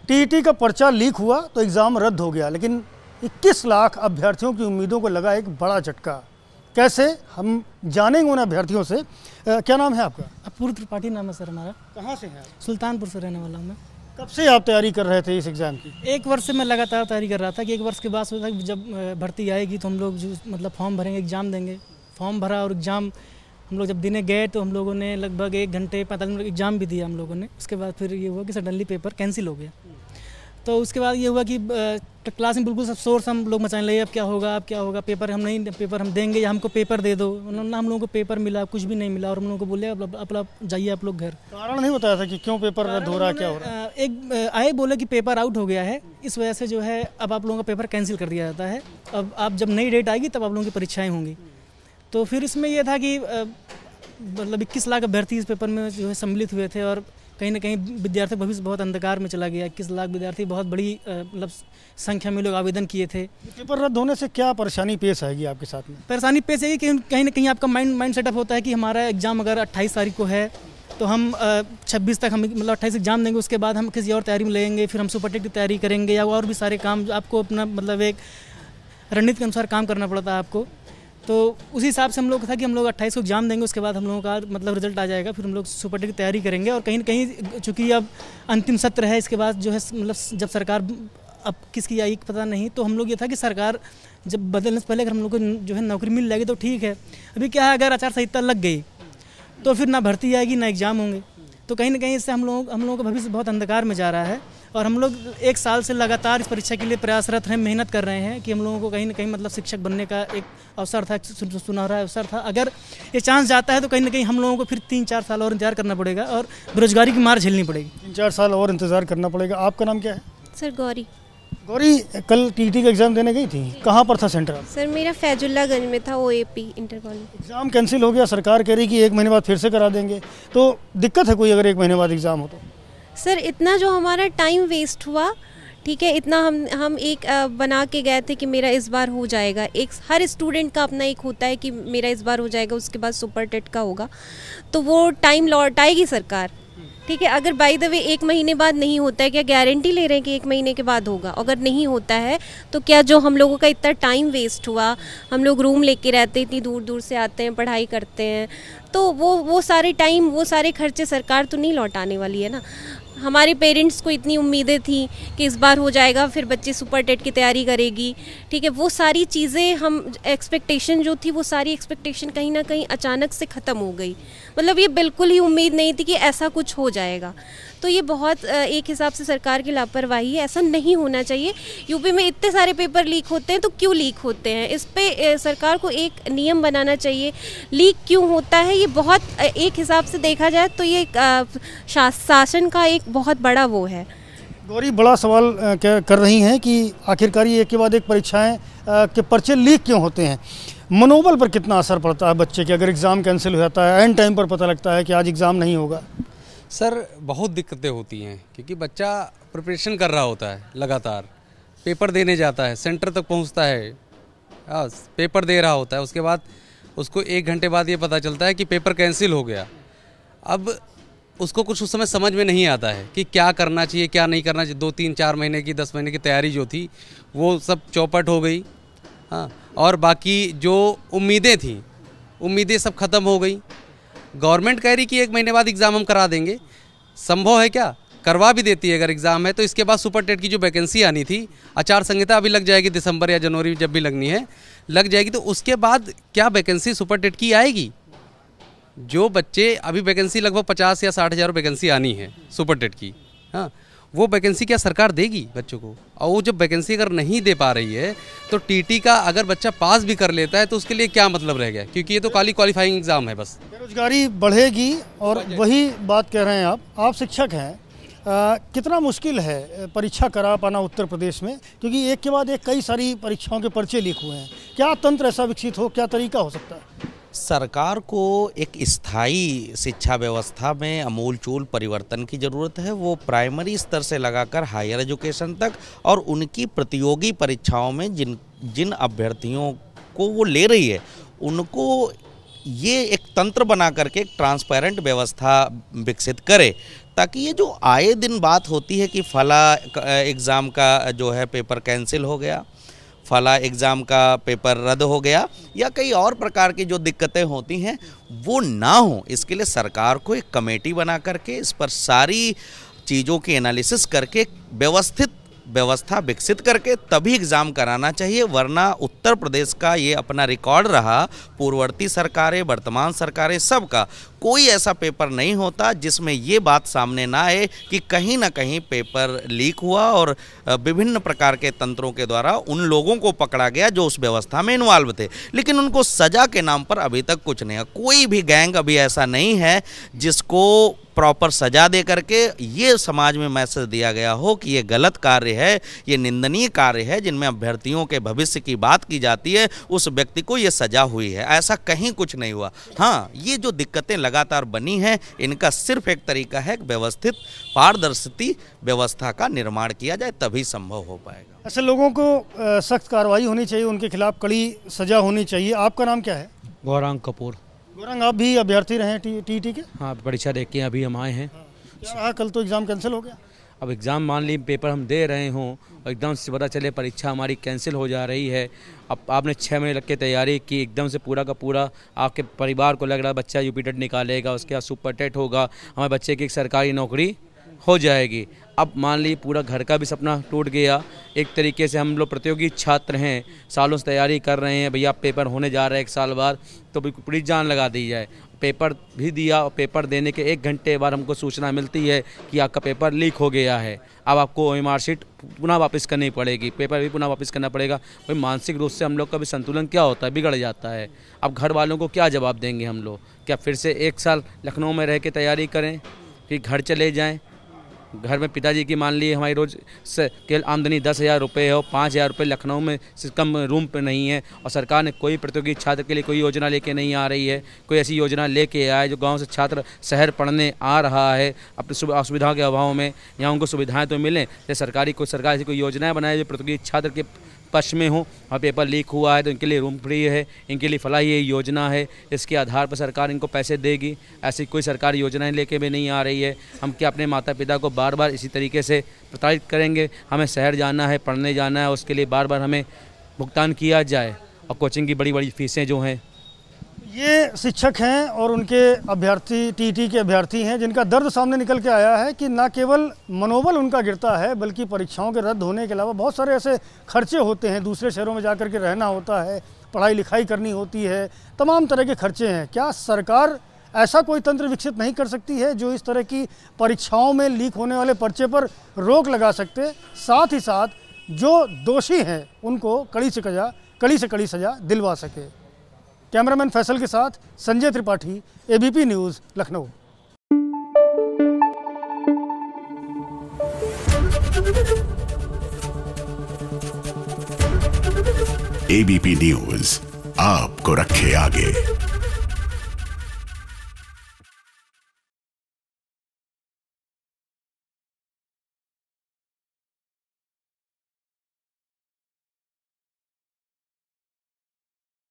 TET का पर्चा leak हुआ तो एग्ज़ाम रद्द हो गया, लेकिन 21 लाख अभ्यर्थियों की उम्मीदों को लगा एक बड़ा झटका। कैसे, हम जानेंगे उन अभ्यर्थियों से। क्या नाम है आपका? अपूर्व त्रिपाठी नाम है सर हमारा। कहाँ से हैं आप? सुल्तानपुर से रहने वाला हूँ मैं। कब से आप तैयारी कर रहे थे इस एग्ज़ाम की? 1 वर्ष से मैं लगातार तैयारी कर रहा था कि 1 वर्ष के बाद सोचा कि जब भर्ती आएगी तो हम लोग जो मतलब फॉर्म भरेंगे, एग्ज़ाम देंगे। फॉर्म भरा और एग्ज़ाम हम लोग जब देने गए तो हम लोगों ने लगभग 1 घंटे 45 मिनट एग्ज़ाम भी दिया हम लोगों ने। उसके बाद फिर ये हुआ कि सडनली पेपर कैंसिल हो गया। तो उसके बाद ये हुआ कि क्लास में बिल्कुल सब शोर हम लोग मचाने लगे, अब क्या होगा, पेपर हम देंगे या हमको पेपर दे दो। उन्होंने हम लोगों को पेपर मिला, कुछ भी नहीं मिला और हम लोगों को बोले अब जाइए आप लोग घर। कारण नहीं बताया था कि क्यों पेपर रद्द हो रहा है, क्या हो रहा है? एक आए बोले कि पेपर आउट हो गया है, इस वजह से जो है अब आप लोगों का पेपर कैंसिल कर दिया जाता है। अब आप जब नई डेट आएगी तब आप लोगों की परीक्षाएँ होंगी। तो फिर इसमें यह था कि मतलब 21 लाख अभ्यर्थी इस पेपर में जो है सम्मिलित हुए थे और कहीं ना कहीं विद्यार्थी भविष्य बहुत अंधकार में चला गया। 21 लाख विद्यार्थी, बहुत बड़ी मतलब संख्या में लोग आवेदन किए थे। पेपर रद्द होने से क्या परेशानी पेश आएगी आपके साथ में? परेशानी पेश आएगी कि कहीं ना कहीं आपका माइंड सेटअप होता है कि हमारा एग्ज़ाम अगर 28 तारीख को है तो हम 26 तक हम मतलब 28 एग्ज़ाम देंगे, उसके बाद हम किसी और तैयारी में लगेंगे, फिर हम सुपर टेट की तैयारी करेंगे या और भी सारे काम आपको अपना मतलब एक रणनीति के अनुसार काम करना पड़ता है आपको। तो उसी हिसाब से हम लोग था कि हम लोग 28 को एग्जाम देंगे, उसके बाद हम लोगों का मतलब रिजल्ट आ जाएगा, फिर हम लोग सुपर टेट की तैयारी करेंगे। और कहीं ना कहीं चूँकि अब अंतिम सत्र है, इसके बाद जो है मतलब जब सरकार अब किसकी आएगी पता नहीं, तो हम लोग ये था कि सरकार जब बदलने से पहले अगर हम लोग को जो है नौकरी मिल जाएगी तो ठीक है। अभी क्या है, अगर आचार संहिता लग गई तो फिर ना भर्ती आएगी ना एग्ज़ाम होंगे, तो कहीं ना कहीं इससे हम लोगों का भविष्य बहुत अंधकार में जा रहा है। और हम लोग 1 साल से लगातार इस परीक्षा के लिए प्रयासरत हैं, मेहनत कर रहे हैं कि हम लोगों को कहीं ना कहीं मतलब शिक्षक बनने का एक अवसर था, सुनहरा अवसर था। अगर ये चांस जाता है तो कहीं ना कहीं हम लोगों को फिर 3-4 साल और इंतजार करना पड़ेगा और बेरोजगारी की मार झेलनी पड़ेगी। 3-4 साल और इंतज़ार करना पड़ेगा। आपका नाम क्या है? सर गौरी। गौरी, कल टीटी का एग्ज़ाम देने गई थी, कहाँ पर था सेंटर? सर मेरा फैजुल्लागंज में था, OAP inter college. Exam cancel हो गया, सरकार कह रही कि 1 महीने बाद फिर से करा देंगे, तो दिक्कत है कोई अगर 1 महीने बाद एग्ज़ाम हो तो? सर इतना जो हमारा टाइम वेस्ट हुआ, ठीक है, इतना हम एक बना के गए थे कि मेरा इस बार हो जाएगा। एक हर स्टूडेंट का अपना एक होता है कि मेरा इस बार हो जाएगा, उसके बाद सुपर टेट का होगा, तो वो टाइम लौटाएगी सरकार। ठीक है, अगर बाय द वे 1 महीने बाद नहीं होता है, क्या गारंटी ले रहे हैं कि 1 महीने के बाद होगा? अगर नहीं होता है तो क्या जो हम लोगों का इतना टाइम वेस्ट हुआ, हम लोग रूम लेके रहते, इतनी दूर दूर से आते हैं, पढ़ाई करते हैं, तो वो सारे टाइम, वो सारे खर्चे सरकार तो नहीं लौटाने वाली है ना। हमारे पेरेंट्स को इतनी उम्मीदें थी कि इस बार हो जाएगा, फिर बच्चे सुपर टेट की तैयारी करेगी, ठीक है, वो सारी चीज़ें हम एक्सपेक्टेशन जो थी, वो सारी एक्सपेक्टेशन कहीं ना कहीं अचानक से ख़त्म हो गई। मतलब ये बिल्कुल ही उम्मीद नहीं थी कि ऐसा कुछ हो जाएगा। तो ये बहुत एक हिसाब से सरकार की लापरवाही है, ऐसा नहीं होना चाहिए। यूपी में इतने सारे पेपर लीक होते हैं तो क्यों लीक होते हैं, इस पे सरकार को एक नियम बनाना चाहिए। लीक क्यों होता है, ये बहुत एक हिसाब से देखा जाए तो ये शासन का एक बहुत बड़ा वो है। गौरी, बड़ा सवाल कर रही हैं कि आखिरकार ये एक के बाद एक परीक्षाएं के पर्चे लीक क्यों होते हैं। मनोबल पर कितना असर पड़ता है बच्चे के, अगर एग्ज़ाम कैंसिल हो जाता है, एंड टाइम पर पता लगता है कि आज एग्ज़ाम नहीं होगा? सर बहुत दिक्कतें होती हैं, क्योंकि बच्चा प्रिपरेशन कर रहा होता है, लगातार पेपर देने जाता है, सेंटर तक पहुंचता है, पेपर दे रहा होता है, उसके बाद उसको 1 घंटे बाद ये पता चलता है कि पेपर कैंसिल हो गया। अब उसको कुछ उस समय समझ में नहीं आता है कि क्या करना चाहिए, क्या नहीं करना चाहिए। 2-3-4 महीने की, 10 महीने की तैयारी जो थी वो सब चौपट हो गई। हाँ, और बाकी जो उम्मीदें थी, उम्मीदें सब ख़त्म हो गई। गवर्नमेंट कह रही कि 1 महीने बाद एग्ज़ाम हम करा देंगे, संभव है क्या? करवा भी देती है अगर एग्ज़ाम है तो। इसके बाद सुपर टेट की जो वैकेंसी आनी थी, आचार संहिता अभी लग जाएगी, दिसंबर या जनवरी जब भी लगनी है लग जाएगी, तो उसके बाद क्या वैकेंसी सुपर टेट की आएगी? जो बच्चे अभी वैकेंसी लगभग 50 या 60 हज़ार वैकेंसी आनी है सुपर टेट की, हाँ, वो वैकेंसी क्या सरकार देगी बच्चों को? और वो जब वैकेंसी अगर नहीं दे पा रही है तो टीटी का अगर बच्चा पास भी कर लेता है तो उसके लिए क्या मतलब रह गया, क्योंकि ये तो खाली क्वालिफाइंग एग्ज़ाम है बस। बेरोजगारी बढ़ेगी और वही बात कह रहे हैं आप शिक्षक हैं। कितना मुश्किल है परीक्षा करा पाना उत्तर प्रदेश में, क्योंकि एक के बाद एक कई सारी परीक्षाओं के पर्चे लीक हुए हैं। क्या तंत्र ऐसा विकसित हो, क्या तरीका हो सकता है? सरकार को एक स्थायी शिक्षा व्यवस्था में अमूलचूल परिवर्तन की ज़रूरत है। वो प्राइमरी स्तर से लगाकर हायर एजुकेशन तक और उनकी प्रतियोगी परीक्षाओं में जिन अभ्यर्थियों को वो ले रही है, उनको ये एक तंत्र बना करके एक ट्रांसपेरेंट व्यवस्था विकसित करे, ताकि ये जो आए दिन बात होती है कि फला एग्ज़ाम का जो है पेपर कैंसिल हो गया, फला एग्ज़ाम का पेपर रद्द हो गया, या कई और प्रकार की जो दिक्कतें होती हैं वो ना हो, इसके लिए सरकार को एक कमेटी बना करके इस पर सारी चीज़ों की एनालिसिस करके व्यवस्थित व्यवस्था विकसित करके तभी एग्ज़ाम कराना चाहिए। वरना उत्तर प्रदेश का ये अपना रिकॉर्ड रहा, पूर्ववर्ती सरकारें, वर्तमान सरकारें, सबका कोई ऐसा पेपर नहीं होता जिसमें ये बात सामने ना आए कि कहीं ना कहीं पेपर लीक हुआ और विभिन्न प्रकार के तंत्रों के द्वारा उन लोगों को पकड़ा गया जो उस व्यवस्था में इन्वॉल्व थे, लेकिन उनको सज़ा के नाम पर अभी तक कुछ नहीं है। कोई भी गैंग अभी ऐसा नहीं है जिसको प्रॉपर सजा दे करके ये समाज में मैसेज दिया गया हो कि ये गलत कार्य है, ये निंदनीय कार्य है, जिनमें अभ्यर्थियों के भविष्य की बात की जाती है, उस व्यक्ति को ये सजा हुई है। ऐसा कहीं कुछ नहीं हुआ। हाँ, ये जो दिक्कतें लगातार बनी हैं, इनका सिर्फ एक तरीका है, व्यवस्थित पारदर्शी व्यवस्था का निर्माण किया जाए, तभी संभव हो पाएगा। ऐसे लोगों को सख्त कार्रवाई होनी चाहिए, उनके खिलाफ कड़ी सजा होनी चाहिए। आपका नाम क्या है? गौरांग कपूर। गौरांग, आप भी अभ्यर्थी रहे टीटी के? हाँ, परीक्षा दे के अभी हम आए हैं। क्या रहा, कल तो एग्ज़ाम कैंसिल हो गया? अब एग्ज़ाम मान ली पेपर हम दे रहे हों और एकदम से पता चले परीक्षा हमारी कैंसिल हो जा रही है। अब आपने 6 महीने लग के तैयारी की, एकदम से पूरा का पूरा आपके परिवार को लग रहा है बच्चा यूपी टेट निकालेगा, उसके बाद सुपर टेट होगा, हमारे बच्चे की एक सरकारी नौकरी हो जाएगी। अब मान ली पूरा घर का भी सपना टूट गया। एक तरीके से हम लोग प्रतियोगी छात्र हैं, सालों से तैयारी कर रहे हैं, भैया पेपर होने जा रहा है 1 साल बाद, तो पूरी जान लगा दी जाए। पेपर भी दिया और पेपर देने के 1 घंटे बाद हमको सूचना मिलती है कि आपका पेपर लीक हो गया है, अब आपको OMR शीट पुनः वापस करनी पड़ेगी, पेपर भी पुनः वापस करना पड़ेगा। भाई मानसिक रूप से हम लोग का भी संतुलन क्या होता है, बिगड़ जाता है। अब घर वालों को क्या जवाब देंगे हम लोग? क्या फिर से 1 साल लखनऊ में रह के तैयारी करें, फिर घर चले जाएँ? घर में पिताजी की मान ली हमारी रोज़ से केवल आमदनी 10,000 रुपये है और 5,000 रुपये लखनऊ में से कम रूम पे नहीं है, और सरकार ने कोई प्रतियोगी छात्र के लिए कोई योजना लेके नहीं आ रही है। कोई ऐसी योजना लेके आए जो गांव से छात्र शहर पढ़ने आ रहा है अपनी असुविधा के अभाव में, यहाँ उनको सुविधाएँ तो मिलें। सरकार ऐसी कोई योजनाएँ बनाए जो प्रतियोगी छात्र के पक्ष में हो, और पेपर लीक हुआ है तो इनके लिए रूम फ्री है, इनके लिए फला ये योजना है, इसके आधार पर सरकार इनको पैसे देगी। ऐसी कोई सरकारी योजनाएं लेके भी नहीं आ रही है। हम क्या अपने माता पिता को बार बार इसी तरीके से प्रताड़ित करेंगे? हमें शहर जाना है, पढ़ने जाना है, उसके लिए बार बार हमें भुगतान किया जाए, और कोचिंग की बड़ी बड़ी फीसें जो हैं। ये शिक्षक हैं और उनके अभ्यर्थी, टीटी के अभ्यर्थी हैं, जिनका दर्द सामने निकल के आया है कि न केवल मनोबल उनका गिरता है, बल्कि परीक्षाओं के रद्द होने के अलावा बहुत सारे ऐसे खर्चे होते हैं, दूसरे शहरों में जाकर के रहना होता है, पढ़ाई लिखाई करनी होती है, तमाम तरह के खर्चे हैं। क्या सरकार ऐसा कोई तंत्र विकसित नहीं कर सकती है जो इस तरह की परीक्षाओं में लीक होने वाले पर्चे पर रोक लगा सकते, साथ ही साथ जो दोषी हैं उनको कड़ी से कड़ी सजा दिलवा सके? कैमरामैन फैसल के साथ Sanjay Tripathi, ABP news, Lucknow. ABP news आपको रखे आगे।